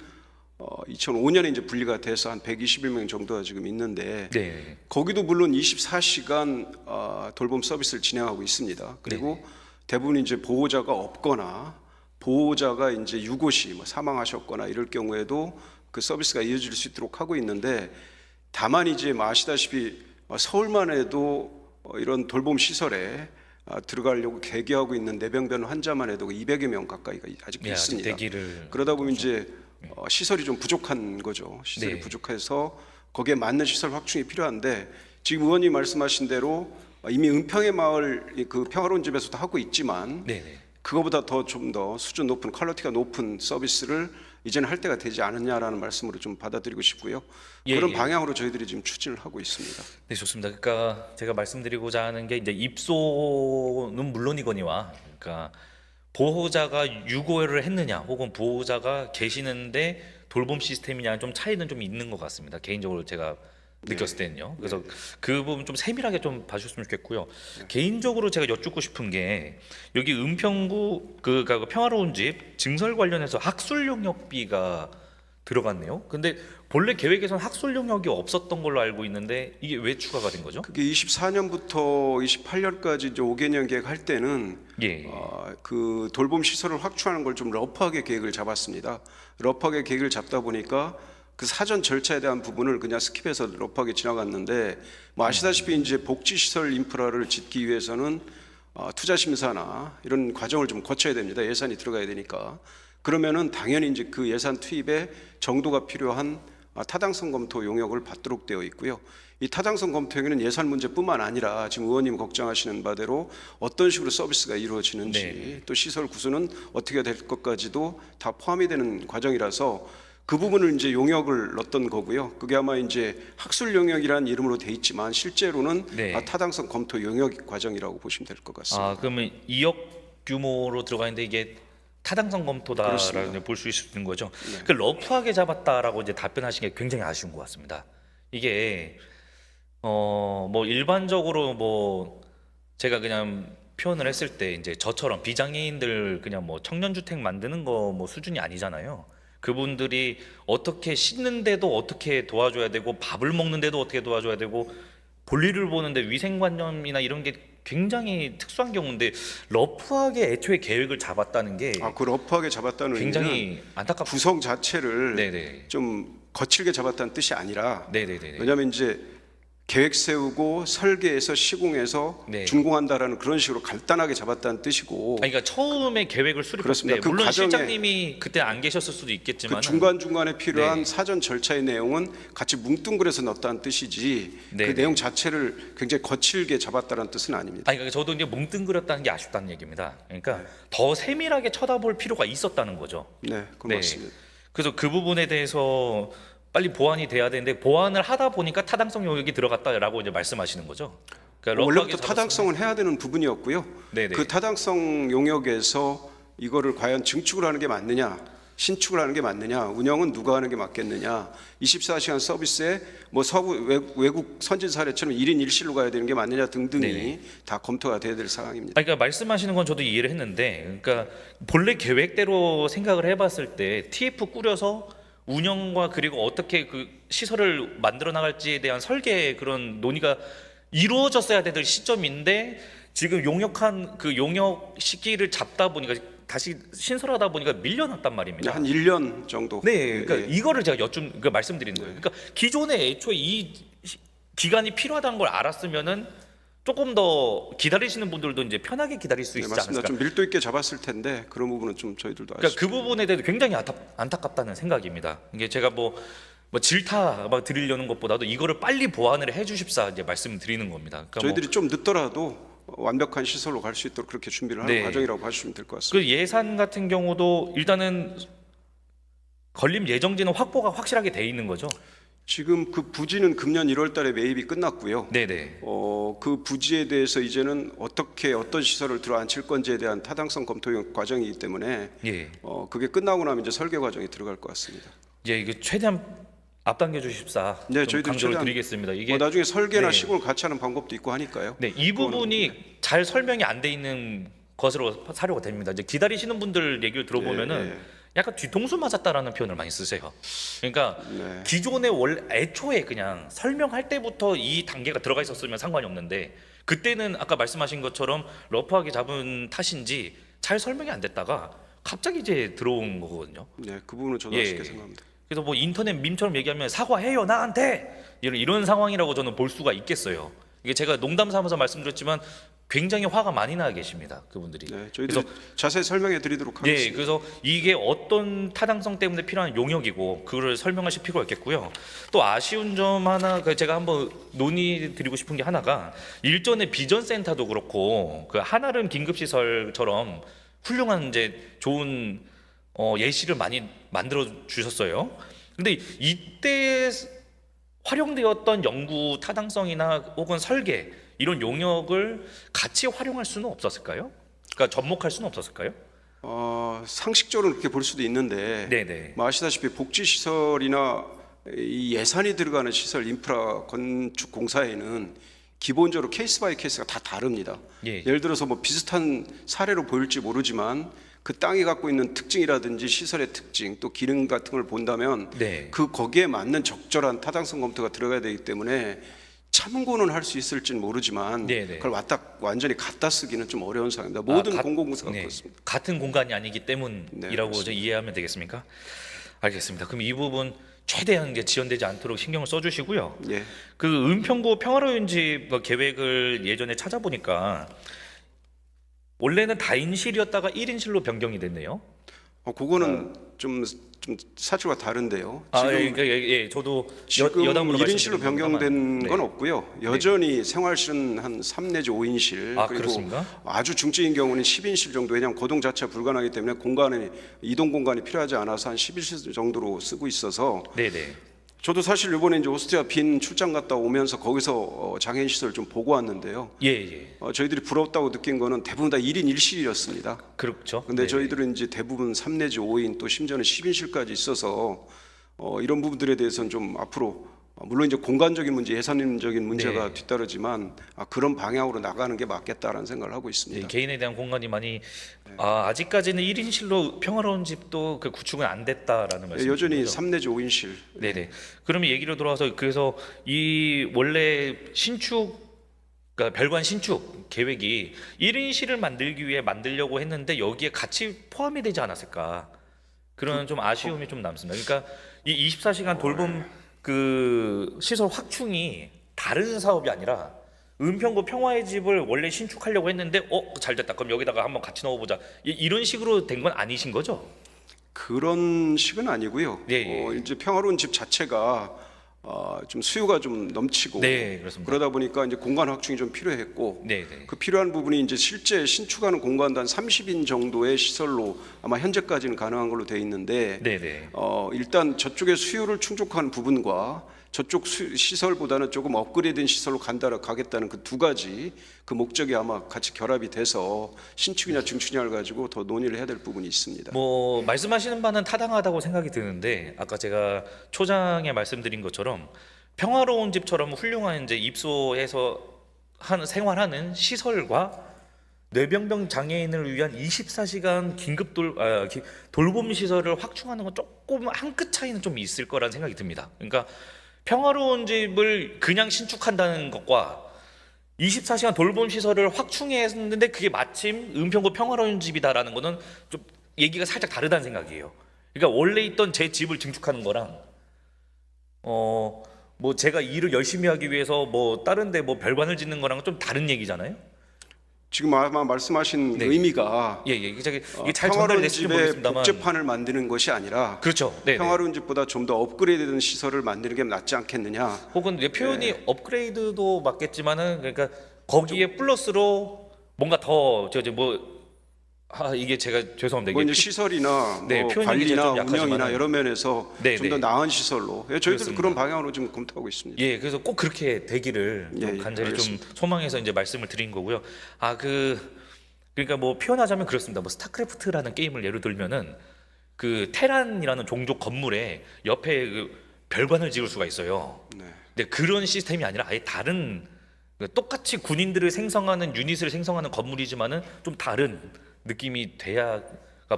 2005년에 이제 분리가 돼서 한 121명 정도가 지금 있는데 거기도 물론 24시간 돌봄 서비스를 진행하고 있습니다. 그리고 대부분 이제 보호자가 없거나 보호자가 이제 유고시 뭐 사망하셨거나 이럴 경우에도 그 서비스가 이어질 수 있도록 하고 있는데, 다만 이제 아시다시피 서울만 해도 이런 돌봄 시설에 들어가려고 대기하고 있는 내병변 환자만 해도 200여 명 가까이가 아직도 예, 아직 있습니다. 대기를 그러다 보면 이제 시설이 좀 부족한 거죠. 시설이 네. 부족해서 거기에 맞는 시설 확충이 필요한데, 지금 의원님 말씀하신 대로 이미 은평의 마을 그 평화로운 집에서도 하고 있지만 네네. 그거보다 좀 더 수준 높은 퀄리티가 높은 서비스를 이제는 할 때가 되지 않았냐라는 말씀으로 좀 받아들이고 싶고요. 예, 그런 예. 방향으로 저희들이 지금 추진을 하고 있습니다. 네, 좋습니다. 그러니까 제가 말씀드리고자 하는 게 이제 입소는 물론이거니와, 그러니까 보호자가 유고를 했느냐 혹은 보호자가 계시는데 돌봄 시스템이냐 좀 차이는 좀 있는 것 같습니다. 개인적으로 제가 느꼈을 때는요. 그래서 그 부분 좀 세밀하게 좀 봐주셨으면 좋겠고요. 개인적으로 제가 여쭙고 싶은 게, 여기 은평구 그 평화로운 집 증설 관련해서 학술 용역비가 들어갔네요. 근데 본래 계획에서는 학술 용역이 없었던 걸로 알고 있는데 이게 왜 추가가 된 거죠? 그게 24년부터 28년까지 이제 5개년 계획할 때는 예. 그 돌봄 시설을 확충하는 걸 좀 러프하게 계획을 잡았습니다. 러프하게 계획을 잡다 보니까 그 사전 절차에 대한 부분을 그냥 스킵해서 러프하게 지나갔는데, 뭐 아시다시피 이제 복지 시설 인프라를 짓기 위해서는 투자 심사나 이런 과정을 좀 거쳐야 됩니다. 예산이 들어가야 되니까. 그러면은 당연히 이제 그 예산 투입에 정도가 필요한 타당성 검토 용역을 받도록 되어 있고요. 이 타당성 검토에는 예산 문제뿐만 아니라 지금 의원님 걱정하시는 바대로 어떤 식으로 서비스가 이루어지는지, 네. 또 시설 구조는 어떻게 될 것까지도 다 포함이 되는 과정이라서 그 부분을 이제 용역을 넣었던 거고요. 그게 아마 이제 학술 용역이라는 이름으로 돼 있지만 실제로는 네. 타당성 검토 용역 과정이라고 보시면 될 것 같습니다. 그러면 2억 규모로 들어가는데 이게 타당성 검토다라고 그렇습니다. 볼 수 있는 거죠. 네. 그 러프하게 잡았다라고 이제 답변하신 게 굉장히 아쉬운 것 같습니다. 이게 뭐 일반적으로 뭐 제가 그냥 표현을 했을 때 이제 저처럼 비장애인들 그냥 뭐 청년주택 만드는 거 뭐 수준이 아니잖아요. 그분들이 어떻게 씻는데도 어떻게 도와줘야 되고, 밥을 먹는데도 어떻게 도와줘야 되고, 볼일을 보는데 위생관념이나 이런 게 굉장히 특수한 경우인데 러프하게 애초에 계획을 잡았다는 게 그 러프하게 잡았다는 의미는 굉장히 안타깝고. 구성 자체를 네네. 좀 거칠게 잡았다는 뜻이 아니라, 네네네. 왜냐하면 이제 계획 세우고 설계해서 시공해서 네. 준공한다라는 그런 식으로 간단하게 잡았다는 뜻이고, 그러니까 처음에 계획을 수립할 그렇습니다. 때 그 물론 과정에 실장님이 그때 안 계셨을 수도 있겠지만 그 중간중간에 필요한 네. 사전 절차의 내용은 같이 뭉뚱그려서 넣었다는 뜻이지 네, 그 네. 내용 자체를 굉장히 거칠게 잡았다는 뜻은 아닙니다. 그러니까 저도 이제 뭉뚱그렸다는 게 아쉽다는 얘기입니다. 그러니까 더 세밀하게 쳐다볼 필요가 있었다는 거죠. 네, 그건 네. 맞습니다. 그래서 그 부분에 대해서 빨리 보완이 돼야 되는데 보완을 하다 보니까 타당성 용역이 들어갔다라고 이제 말씀하시는 거죠. 그러니까 원래부터 러프하게 타당성은 해야 되는 부분이었고요. 네네. 그 타당성 용역에서 이거를 과연 증축을 하는 게 맞느냐, 신축을 하는 게 맞느냐, 운영은 누가 하는 게 맞겠느냐, 24시간 서비스에 뭐 서구 외국 선진 사례처럼 1인 1실로 가야 되는 게 맞느냐 등등이 네네. 다 검토가 돼야 될 상황입니다. 그러니까 말씀하시는 건 저도 이해를 했는데, 그러니까 본래 계획대로 생각을 해봤을 때 TF 꾸려서 운영과 그리고 어떻게 그 시설을 만들어 나갈지에 대한 설계 그런 논의가 이루어졌어야 되는 시점인데, 지금 용역한 그 용역 시기를 잡다 보니까 다시 신설하다 보니까 밀려났단 말입니다. 한 1년 정도. 네, 그러니까 예. 이거를 제가 그러니까 말씀드리는 거예요. 그러니까 기존에 애초에 이 기간이 필요하다는 걸 알았으면은 조금 더 기다리시는 분들도 이제 편하게 기다릴 수 네, 있지 맞습니다. 않을까. 좀 밀도 있게 잡았을 텐데 그런 부분은 좀 저희들도 그러니까 아쉽습니다. 그 부분에 대해서 굉장히 안타깝다는 생각입니다. 이게 제가 뭐 질타 막 드리려는 것보다도 이거를 빨리 보완을 해주십사 이제 말씀드리는 겁니다. 그러니까 저희들이 좀 늦더라도 완벽한 시설로 갈 수 있도록 그렇게 준비를 하는 네. 과정이라고 봐주시면 될 것 같습니다. 그 예산 같은 경우도 일단은 건립 예정지는 확보가 확실하게 돼 있는 거죠. 지금 그 부지는 금년 1월 달에 매입이 끝났고요. 네네. 그 부지에 대해서 이제는 어떻게 어떤 시설을 들어앉힐 건지에 대한 타당성 검토 과정이기 때문에 예. 그게 끝나고 나면 이제 설계 과정이 들어갈 것 같습니다. 예, 이게 최대한 앞당겨 주십사. 네, 좀 저희들 강조를 최대한 드리겠습니다. 이게 나중에 설계나 네. 시공을 같이 하는 방법도 있고 하니까요. 네, 이 부분이 잘 설명이 안 돼 있는 것으로 사료가 됩니다. 이제 기다리시는 분들 얘기를 들어보면은 네, 네. 약간 뒤통수 맞았다라는 표현을 많이 쓰세요. 그러니까 네. 기존에 원래 애초에 그냥 설명할 때부터 이 단계가 들어가 있었으면 상관이 없는데 그때는 아까 말씀하신 것처럼 러프하게 잡은 탓인지 잘 설명이 안 됐다가 갑자기 이제 들어온 거거든요. 네, 그 부분은 저도 예. 아쉽게 생각합니다. 그래서 뭐 인터넷 밈처럼 얘기하면 사과해요 나한테 이런 상황이라고 저는 볼 수가 있겠어요. 이게 제가 농담 삼아서 말씀드렸지만 굉장히 화가 많이 나 계십니다, 그분들이. 네, 저희들이 자세히 설명해 드리도록 예, 하겠습니다. 그래서 이게 어떤 타당성 때문에 필요한 용역이고 그거를 설명하실 필요가 있겠고요. 또 아쉬운 점 하나 제가 한번 논의 드리고 싶은 게 하나가 일전에 비전 센터도 그렇고 그 한아름 긴급 시설처럼 훌륭한 이제 좋은 예시를 많이 만들어 주셨어요. 근데 이때 활용되었던 연구 타당성이나 혹은 설계 이런 용역을 같이 활용할 수는 없었을까요? 그러니까 접목할 수는 없었을까요? 상식적으로 그렇게 볼 수도 있는데 네네. 뭐 아시다시피 복지 시설이나 이 예산이 들어가는 시설 인프라 건축 공사에는 기본적으로 케이스 바이 케이스가 다 다릅니다. 예. 예를 들어서 뭐 비슷한 사례로 보일지 모르지만 그 땅이 갖고 있는 특징이라든지 시설의 특징 또 기능 같은 걸 본다면 네. 그 거기에 맞는 적절한 타당성 검토가 들어가야 되기 때문에 참고는 할 수 있을지는 모르지만 네네. 그걸 완전히 갖다 쓰기는 좀 어려운 상황입니다. 모든 공공공사가 네. 그렇습니다. 같은 공간이 아니기 때문이라고 네, 이제 그렇습니다. 이해하면 되겠습니까? 알겠습니다. 그럼 이 부분 최대한 이제 지연되지 않도록 신경을 써주시고요. 예. 그 은평구 평화로운 집 계획을 예전에 찾아보니까 원래는 다인실이었다가 1인실로 변경이 됐네요. 그거는 좀 사실과 다른데요. 지금 예, 저도 지금 여담으로 1인실로 말씀드린 변경된 겁니다만. 건 네. 없고요. 여전히 생활실은 한 3 내지 5인실 아, 그리고 그렇습니까? 아주 중증인 경우는 10인실 정도 왜냐하면 거동 자체가 불가능하기 때문에 이동 공간이 필요하지 않아서 한 11실 정도로 쓰고 있어서 네네. 저도 사실 이번에 이제 오스트리아 빈 출장 갔다 오면서 거기서 장애인 시설 좀 보고 왔는데요. 예, 예. 저희들이 부럽다고 느낀 거는 대부분 다 1인 1실이었습니다. 그렇죠. 근데 네. 저희들은 이제 대부분 3 내지 5인 또 심지어는 10인실까지 있어서 이런 부분들에 대해서는 좀 앞으로 물론 이제 공간적인 문제, 예산적인 문제가 네. 뒤따르지만 그런 방향으로 나가는 게 맞겠다라는 생각을 하고 예, 있습니다. 개인에 대한 공간이 많이 아직까지는 1인실로 평화로운 집도 그 구축은 안 됐다라는 말씀이죠. 여전히 3 내지 5인실. 네네. 그러면 얘기로 돌아와서 그래서 이 원래 신축 그러니까 별관 신축 계획이 1인실을 만들기 위해 만들려고 했는데 여기에 같이 포함이 되지 않았을까 그런 좀 아쉬움이 좀 남습니다. 그러니까 이 24시간 돌봄 그 시설 확충이 다른 사업이 아니라 은평구 평화의 집을 원래 신축하려고 했는데 잘 됐다. 그럼 여기다가 한번 같이 넣어보자. 이런 식으로 된 건 아니신 거죠? 그런 식은 아니고요. 예, 예. 이제 평화로운 집 자체가 좀 수요가 좀 넘치고 네, 그렇습니다. 그러다 보니까 이제 공간 확충이 좀 필요했고 네네. 그 필요한 부분이 이제 실제 신축하는 공간도 한 30인 정도의 시설로 아마 현재까지는 가능한 걸로 돼 있는데 네네. 일단 저쪽의 수요를 충족하는 부분과 저쪽 시설보다는 조금 업그레이드된 시설로 가겠다는 그 두 가지 그 목적이 아마 같이 결합이 돼서 신축이냐 증축이냐를 가지고 더 논의를 해야 될 부분이 있습니다. 뭐 말씀하시는 바는 타당하다고 생각이 드는데 아까 제가 초장에 말씀드린 것처럼 평화로운 집처럼 훌륭한 이제 입소해서 생활하는 시설과 뇌병변 장애인을 위한 24시간 긴급 돌봄 시설을 확충하는 건 조금 한 끗 차이는 좀 있을 거라는 생각이 듭니다. 그러니까 평화로운 집을 그냥 신축한다는 것과 24시간 돌봄 시설을 확충했는데 그게 마침 은평구 평화로운 집이다라는 거는 좀 얘기가 살짝 다르다는 생각이에요. 그러니까 원래 있던 제 집을 증축하는 거랑 뭐 제가 일을 열심히 하기 위해서 뭐 다른데 뭐 별관을 짓는 거랑 좀 다른 얘기잖아요. 지금 아마 말씀하신 네. 의미가 예, 이게 잘 전달이 평화로운 됐을지 집의 모르겠습니다만 복제판을 만드는 것이 아니라 그렇죠. 네. 평화로운 집보다 좀 더 업그레이드된 시설을 만드는 게 낫지 않겠느냐. 혹은 내 표현이 네. 업그레이드도 맞겠지만은 그러니까 거기에 플러스로 뭔가 더 이게 제가 죄송합니다. 뭐 이게 이제 시설이나 네, 뭐 표현력이 관리나 좀 약하지만은. 운영이나 여러 면에서 네, 좀 더 네. 나은 시설로 저희들은 그렇습니다. 그런 방향으로 좀 검토하고 있습니다. 예, 그래서 꼭 그렇게 되기를 좀 예, 예, 간절히 알겠습니다. 좀 소망해서 이제 말씀을 드린 거고요. 그러니까 뭐 표현하자면 그렇습니다. 뭐 스타크래프트라는 게임을 예로 들면은 그 테란이라는 종족 건물에 옆에 그 별관을 지을 수가 있어요. 네. 근데 그런 시스템이 아니라 아예 다른 똑같이 군인들을 생성하는 유닛을 생성하는 건물이지만은 좀 다른 느낌이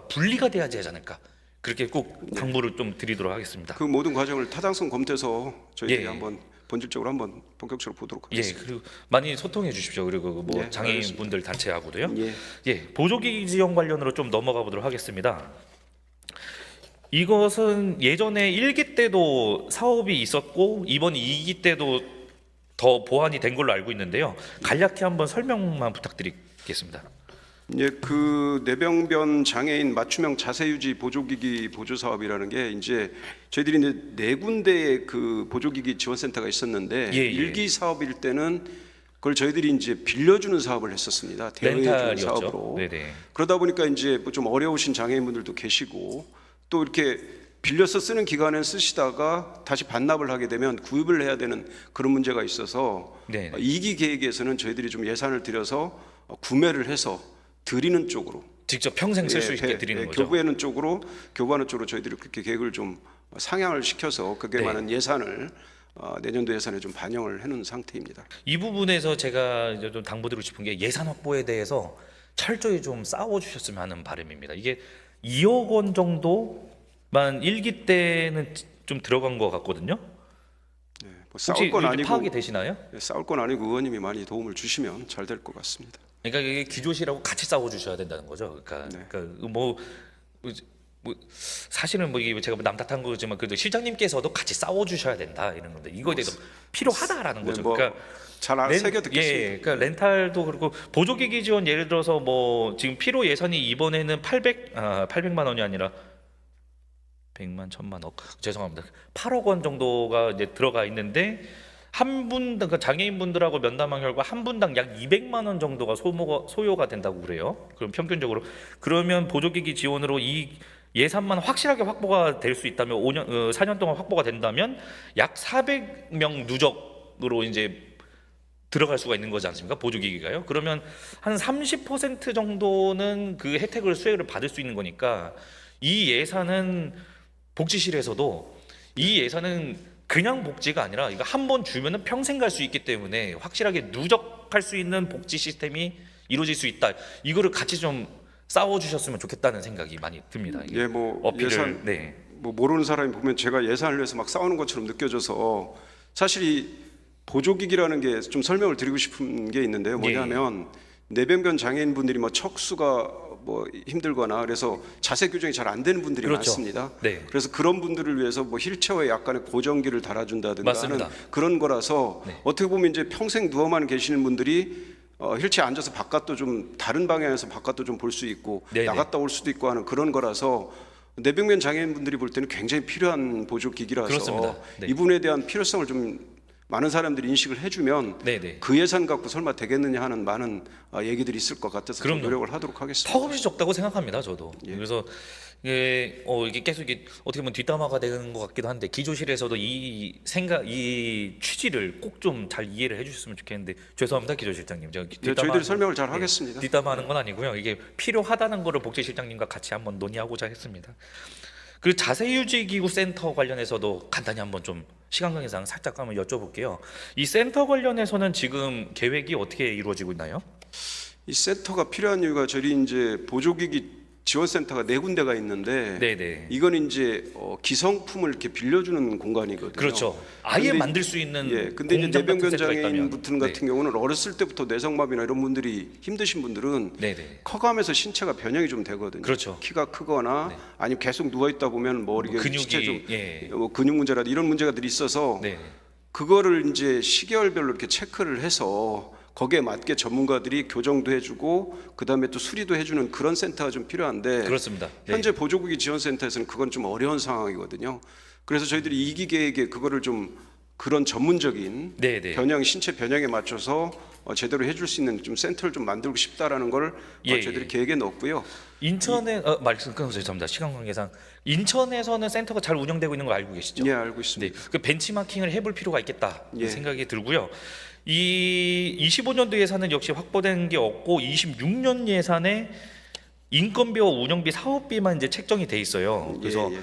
분리가 돼야지 하지 않을까. 그렇게 꼭 당부를 좀 드리도록 하겠습니다. 그 모든 과정을 타당성 검토해서 저희들이 예. 한번 본질적으로 한번 본격적으로 보도록 예, 하겠습니다. 그리고 많이 소통해 주십시오. 그리고 뭐 예, 장애인분들 단체하고도요. 예. 예, 보조기기 지원 관련으로 좀 넘어가 보도록 하겠습니다. 이것은 예전에 1기 때도 사업이 있었고 이번 2기 때도 더 보완이 된 걸로 알고 있는데요. 간략히 한번 설명만 부탁드리겠습니다. 예, 그 뇌병변 장애인 맞춤형 자세 유지 보조기기 보조 사업이라는 게 이제 저희들이 이제 4군데의 그 보조기기 지원센터가 있었는데 예, 예. 1기 사업일 때는 그걸 저희들이 이제 빌려주는 사업을 했었습니다. 대여해주는 렌탈이었죠. 사업으로. 네네. 그러다 보니까 이제 뭐좀 어려우신 장애인분들도 계시고 또 이렇게 빌려서 쓰는 기간에 쓰시다가 다시 반납을 하게 되면 구입을 해야 되는 그런 문제가 있어서 네. 2기 계획에서는 저희들이 좀 예산을 들여서 구매를 해서 드리는 쪽으로 직접 평생 쓸 수 예, 있게 드리는 거죠. 교부하는 쪽으로 저희들이 그렇게 계획을 좀 상향을 시켜서 그게 네. 많은 예산을 내년도 예산에 좀 반영을 해놓은 상태입니다. 이 부분에서 제가 이제 좀 당부드리고 싶은 게 예산 확보에 대해서 철저히 좀 싸워 주셨으면 하는 바람입니다. 이게 2억 원 정도만 1기 때는 좀 들어간 것 같거든요. 뭐 혹시 싸울 건 이렇게 아니고 파악이 되시나요? 싸울 건 아니고 의원님이 많이 도움을 주시면 잘 될 것 같습니다. 그러니까 이게 기조실하고 같이 싸워 주셔야 된다는 거죠. 네. 그러니까 뭐 사실은 뭐 이게 제가 남 탓한 거지만 그래도 실장님께서도 같이 싸워 주셔야 된다 이런 건데 이거에 대해서 필요하다라는 거죠. 뭐 그러니까 잘 새겨 듣겠습니다. 예, 그러니까 렌탈도 그렇고 보조기기 지원 예를 들어서 뭐 지금 필요 예산이 이번에는 800만 원이 아니라 100만 1000만 억 죄송합니다. 8억 원 정도가 이제 들어가 있는데 한 분당 그러니까 장애인분들하고 면담한 결과 한 분당 약 200만 원 정도가 소요가 된다고 그래요. 그럼 평균적으로 그러면 보조기기 지원으로 이 예산만 확실하게 확보가 될 수 있다면 4년 동안 확보가 된다면 약 400명 누적으로 이제 들어갈 수가 있는 거지 않습니까? 보조기기가요. 그러면 한 30% 정도는 그 혜택을 수혜를 받을 수 있는 거니까 이 예산은 복지실에서도 이 예산은 그냥 복지가 아니라 이거 한 번 주면은 평생 갈 수 있기 때문에 확실하게 누적할 수 있는 복지 시스템이 이루어질 수 있다. 이거를 같이 좀 싸워 주셨으면 좋겠다는 생각이 많이 듭니다. 이게 예, 뭐 어필을 예산 네. 뭐 모르는 사람이 보면 제가 예산을 위해서 막 싸우는 것처럼 느껴져서 사실 이 보조기기라는 게 좀 설명을 드리고 싶은 게 있는데요. 뭐냐면 뇌병변 장애인분들이 뭐 척수가 뭐 힘들거나 그래서 자세 교정이 잘 안 되는 분들이 그렇죠. 많습니다. 네. 그래서 그런 분들을 위해서 뭐 휠체어에 약간의 고정기를 달아준다든가 맞습니다. 하는 그런 거라서 네. 어떻게 보면 이제 평생 누워만 계시는 분들이 휠체어에 앉아서 바깥도 좀 다른 방향에서 바깥도 좀 볼 수 있고 네네. 나갔다 올 수도 있고 하는 그런 거라서 뇌병변 장애인분들이 볼 때는 굉장히 필요한 보조기기라서 그렇습니다. 네. 이분에 대한 필요성을 좀 많은 사람들이 인식을 해주면 네네. 그 예산 갖고 설마 되겠느냐 하는 많은 얘기들이 있을 것 같아서 좀 그럼요. 노력을 하도록 하겠습니다. 턱없이 적다고 생각합니다. 저도. 예. 그래서 이게 계속 이게 어떻게 보면 뒷담화가 되는 것 같기도 한데 기조실에서도 이 취지를 꼭 좀 잘 이해를 해주셨으면 좋겠는데 죄송합니다, 기조실장님. 제가 저희들이 설명을 잘 예, 하겠습니다. 뒷담화하는 건 아니고요. 이게 필요하다는 거를 복지실장님과 같이 한번 논의하고자 했습니다. 그 자세유지기구 센터 관련해서도 간단히 한번 좀 시간 관계상 살짝 한번 여쭤볼게요. 이 센터 관련해서는 지금 계획이 어떻게 이루어지고 있나요? 이 센터가 필요한 이유가 저희 이제 보조기기 지원센터가 4군데가 있는데 네네. 이건 이제 기성품을 이렇게 빌려주는 공간이거든요. 그렇죠. 아예 근데 만들 수 있는 근데 이제 공장 같은 뇌병변 센터가 장애인 있다면. 같은 경우는 어렸을 때부터 뇌성마비나 이런 분들이 힘드신 분들은 네네. 커가면서 신체가 변형이 좀 되거든요. 그렇죠. 키가 크거나 아니면 계속 누워 있다 보면 뭐 이게 근육이 신체 좀 예. 뭐 근육 문제라든지 이런 문제가들이 있어서 네. 그거를 이제 시계열별로 이렇게 체크를 해서 거기에 맞게 전문가들이 교정도 해주고 그다음에 또 수리도 해주는 그런 센터가 좀 필요한데 그렇습니다. 네. 현재 보조기기 지원센터에서는 그건 좀 어려운 상황이거든요. 그래서 저희들이 2기 계획에 그거를 좀 그런 전문적인 네네. 변형 신체 변형에 맞춰서 제대로 해줄 수 있는 좀 센터를 좀 만들고 싶다라는 걸 예, 저희들이 예. 계획에 넣었고요. 인천에 말씀 끊어서 죄송합니다. 시간 관계상 인천에서는 센터가 잘 운영되고 있는 걸 알고 계시죠? 예, 알고 네, 있습니다. 그 벤치마킹을 해볼 필요가 있겠다 예. 생각이 들고요. 이 25년도 예산은 역시 확보된 게 없고 26년 예산에 인건비와 운영비, 사업비만 이제 책정이 돼 있어요. 그래서 예, 예.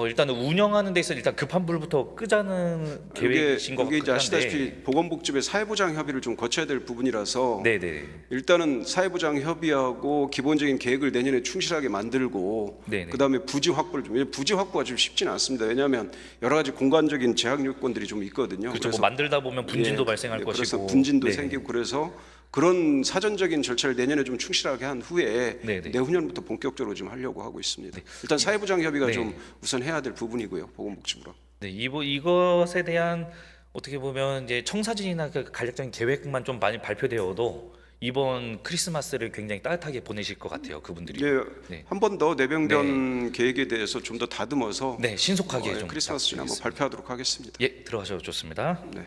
일단은 운영하는 데 있어 일단 급한 불부터 끄자는 계획이신 것 이게 같긴 이제 한데. 아시다시피 보건복지부의 사회보장 협의를 좀 거쳐야 될 부분이라서 네네. 일단은 사회보장 협의하고 기본적인 계획을 내년에 충실하게 만들고 네네. 그다음에 부지 확보를 좀 부지 확보가 좀 쉽지는 않습니다. 왜냐하면 여러 가지 공간적인 제약 요건들이 좀 있거든요. 그렇죠. 뭐 만들다 보면 분진도 발생할 것이고. 그래서 분진도 네. 생기고 그래서 그런 사전적인 절차를 내년에 좀 충실하게 한 후에 네네. 내후년부터 본격적으로 좀 하려고 하고 있습니다. 일단 사회보장 협의가 네. 좀 우선 해야 될 부분이고요. 보건복지부랑. 네, 이것에 대한 어떻게 보면 이제 청사진이나 그 간략적인 계획만 좀 많이 발표되어도 이번 크리스마스를 굉장히 따뜻하게 보내실 것 같아요, 그분들이. 예, 네. 한 번 더 내병변 계획에 대해서 좀 더 다듬어서 네, 신속하게 좀 크리스마스 전에 한번 부탁드리겠습니다. 발표하도록 하겠습니다. 예, 들어가셔도 좋습니다. 네.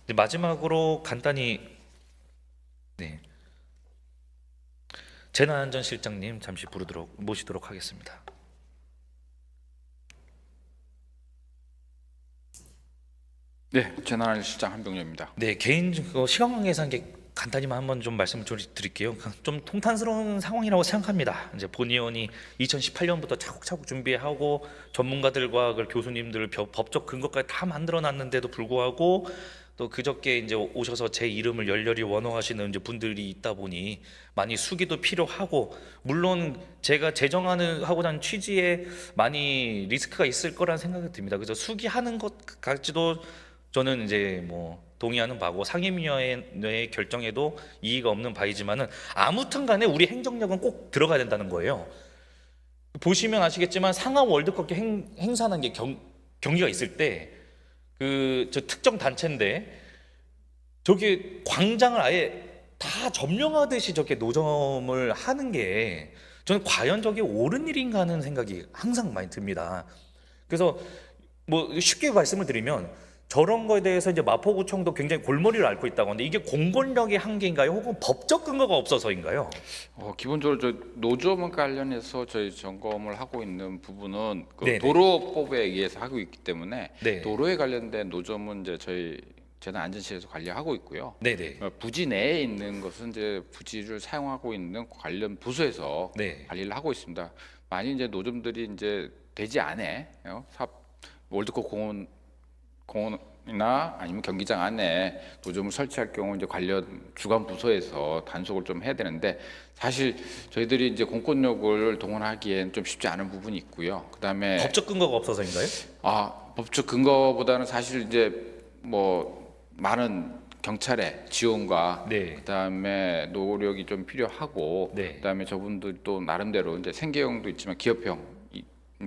네, 마지막으로 간단히 재난안전실장님 잠시 모시도록 하겠습니다. 네, 재난실장 한병렬입니다. 네, 개인 시간 관계상 간단히만 한번 좀 말씀을 좀 드릴게요. 좀 통탄스러운 상황이라고 생각합니다. 이제 본 의원이 2018년부터 차곡차곡 준비하고 전문가들과 그 교수님들 법적 근거까지 다 만들어놨는데도 불구하고 또 그저께 이제 오셔서 제 이름을 열렬히 원호하시는 이제 분들이 있다 보니 많이 수기도 필요하고, 물론 제가 제정하고자 하는 취지에 많이 리스크가 있을 거라는 생각이 듭니다. 그래서 수기하는 것까지도 저는 이제 뭐 동의하는 바고 상임위원회의 결정에도 이의가 없는 바이지만은 아무튼 간에 우리 행정력은 꼭 들어가야 된다는 거예요. 보시면 아시겠지만 상암 월드컵 행사하는 게 경기가 있을 때 저 특정 단체인데 저게 광장을 아예 다 점령하듯이 저게 노점을 하는 게 저는 과연 저게 옳은 일인가 하는 생각이 항상 많이 듭니다. 그래서 뭐 쉽게 말씀을 드리면 저런 거에 대해서 이제 마포구청도 굉장히 골머리를 앓고 있다고 하는데 이게 공권력의 한계인가요? 혹은 법적 근거가 없어서인가요? 기본적으로 저 노점 관련해서 저희 점검을 하고 있는 부분은 그 네네. 도로법에 의해서 하고 있기 때문에 네. 도로에 관련된 노점은 이제 저희 재난안전실에서 관리하고 있고요. 네네. 부지 내에 있는 것은 이제 부지를 사용하고 있는 관련 부서에서 네. 관리를 하고 있습니다. 만약 이제 노점들이 이제 되지 않아 월드컵 공원이나 아니면 경기장 안에 노점을 설치할 경우 이제 관련 주관 부서에서 단속을 좀 해야 되는데, 사실 저희들이 이제 공권력을 동원하기엔 좀 쉽지 않은 부분이 있고요. 그다음에 법적 근거가 없어서인가요? 법적 근거보다는 사실 이제 뭐 많은 경찰의 지원과 네. 그다음에 노력이 좀 필요하고 네. 그다음에 저분들 또 나름대로 이제 생계형도 있지만 기업형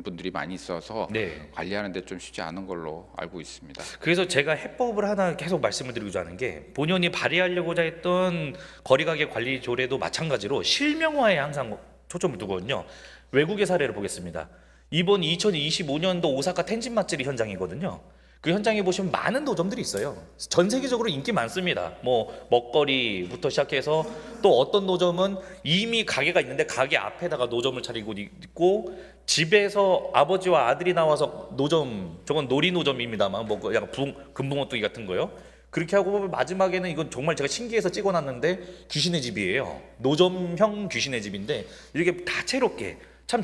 분들이 많이 있어서 네. 관리하는데 좀 쉽지 않은 걸로 알고 있습니다. 그래서 제가 해법을 하나 계속 말씀을 드리고자 하는 게, 본연이 발의하려고자 했던 거리가게 관리 조례도 마찬가지로 실명화에 항상 초점을 두거든요. 외국의 사례를 보겠습니다. 이번 2025년도 오사카 텐진 마츠리 현장이거든요. 그 현장에 보시면 많은 노점들이 있어요. 전 세계적으로 인기 많습니다. 뭐 먹거리부터 시작해서 또 어떤 노점은 이미 가게가 있는데 가게 앞에다가 노점을 차리고 있고, 집에서 아버지와 아들이 나와서 노점, 저건 놀이 노점입니다만 뭐 약간 금붕어뚜기 같은 거요. 그렇게 하고 마지막에는 이건 정말 제가 신기해서 찍어놨는데 귀신의 집이에요. 노점형 귀신의 집인데 이렇게 다채롭게 참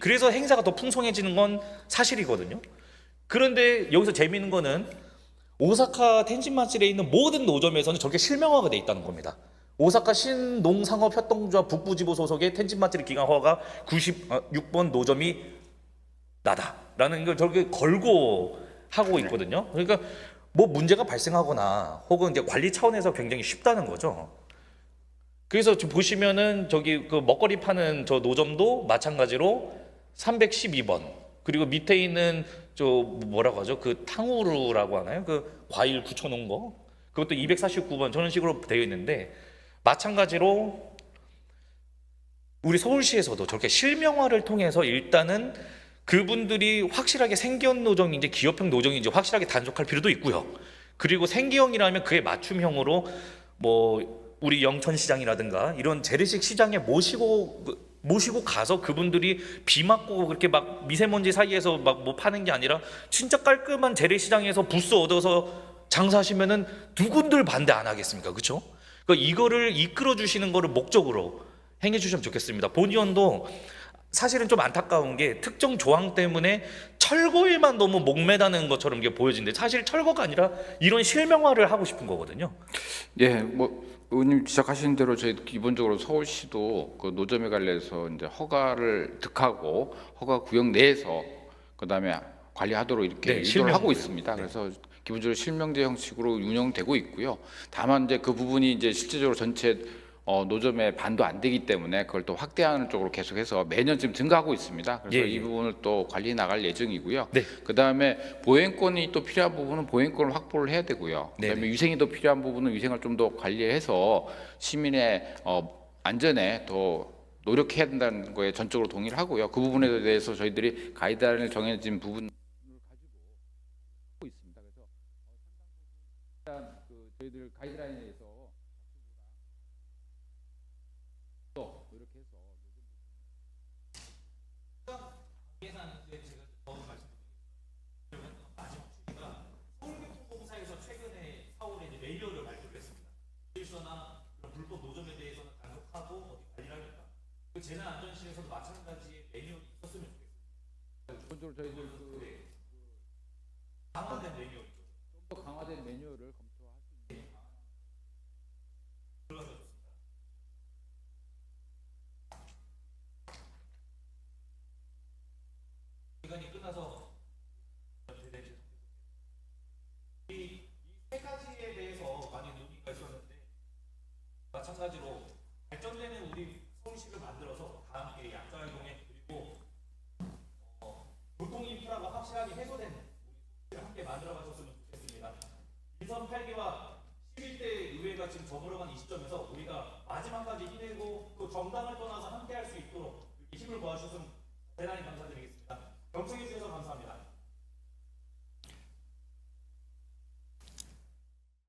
그래서 행사가 더 풍성해지는 건 사실이거든요. 그런데 여기서 재미있는 거는 오사카 텐진 마츠리에 있는 모든 노점에서는 저렇게 실명화가 돼 있다는 겁니다. 오사카 신농상업협동조합 북부지부 소속의 텐진 마츠리 기간 허가가 96번 노점이 나다라는 걸 저렇게 걸고 하고 있거든요. 그러니까 뭐 문제가 발생하거나 혹은 이제 관리 차원에서 굉장히 쉽다는 거죠. 그래서 지금 보시면은 저기 그 먹거리 파는 저 노점도 마찬가지로 312번, 그리고 밑에 있는 저 뭐라고 하죠? 그 탕후루라고 하나요? 그 과일 굳혀놓은 거, 그것도 249번 저런 식으로 되어 있는데, 마찬가지로 우리 서울시에서도 저렇게 실명화를 통해서 일단은 그분들이 확실하게 생계형 노정인지 기업형 노정인지 확실하게 단속할 필요도 있고요. 그리고 생계형이라면 그에 맞춤형으로 뭐 우리 영천시장이라든가 이런 재래식 시장에 모시고 가서 그분들이 비 맞고 그렇게 막 미세먼지 사이에서 막 뭐 파는 게 아니라 진짜 깔끔한 재래시장에서 부스 얻어서 장사하시면은 누군들 반대 안 하겠습니까? 그렇죠? 그러니까 이거를 이끌어 주시는 거를 목적으로 행해 주시면 좋겠습니다. 본 의원도 사실은 좀 안타까운 게 특정 조항 때문에 철거에만 너무 목매다는 것처럼 이게 보여지는데 사실 철거가 아니라 이런 실명화를 하고 싶은 거거든요. 예, 뭐 의원님 지적하신 대로 저희 기본적으로 서울시도 그 노점에 관련해서 이제 허가를 득하고 허가 구역 내에서 그다음에 관리하도록 이렇게 네, 유도를 실명제요. 하고 있습니다. 네. 그래서 기본적으로 실명제 형식으로 운영되고 있고요. 다만 이제 그 부분이 이제 실제적으로 전체 노점의 반도 안 되기 때문에 그걸 또 확대하는 쪽으로 계속해서 매년 지금 증가하고 있습니다. 그래서 예, 예. 이 부분을 또 관리해 나갈 예정이고요. 네. 그다음에 보행권이 또 필요한 부분은 보행권을 확보를 해야 되고요. 네네. 그다음에 위생이 더 필요한 부분은 위생을 좀 더 관리해서 시민의 안전에 더 노력해야 된다는 거에 전적으로 동의를 하고요. 그 부분에 대해서 저희들이 가이드라인을 정해진 부분을 가지고 하고 있습니다. 그래서 일단 그 저희들 가이드라인에 대해서 또 이렇게 해서 서울교통공사에서 최근에 4월에 이제 매뉴얼을 발표를 했습니다. 실수나 그런 불법 노점에 대해서는 단속하고 어디 관리를 하겠다. 그 재난안전실에서도 마찬가지의 매뉴얼이 있었으면 좋겠습니다. 기본적으로 저희들 강화된 매뉴얼이죠. 좀 더 강화된 매뉴얼을 검토할 수 있는 기간이 끝나서 이 세 가지에 대해서 많이 논의가 있었는데 마찬가지로 발전되는 우리 서울시를 만들어서 다 함께 약자활동에 그리고 교통 인프라가 확실하게 해소된 우리 서울시를 함께 만들어가셨으면 좋겠습니다. 인선 8기와 11대 의회가 지금 저물어간 이 시점에서 우리가 마지막까지 힘내고 또 정당을 떠나서 함께 할 수 있도록 이렇게 힘을 모아주셨으면 대단히 감사드리겠습니다.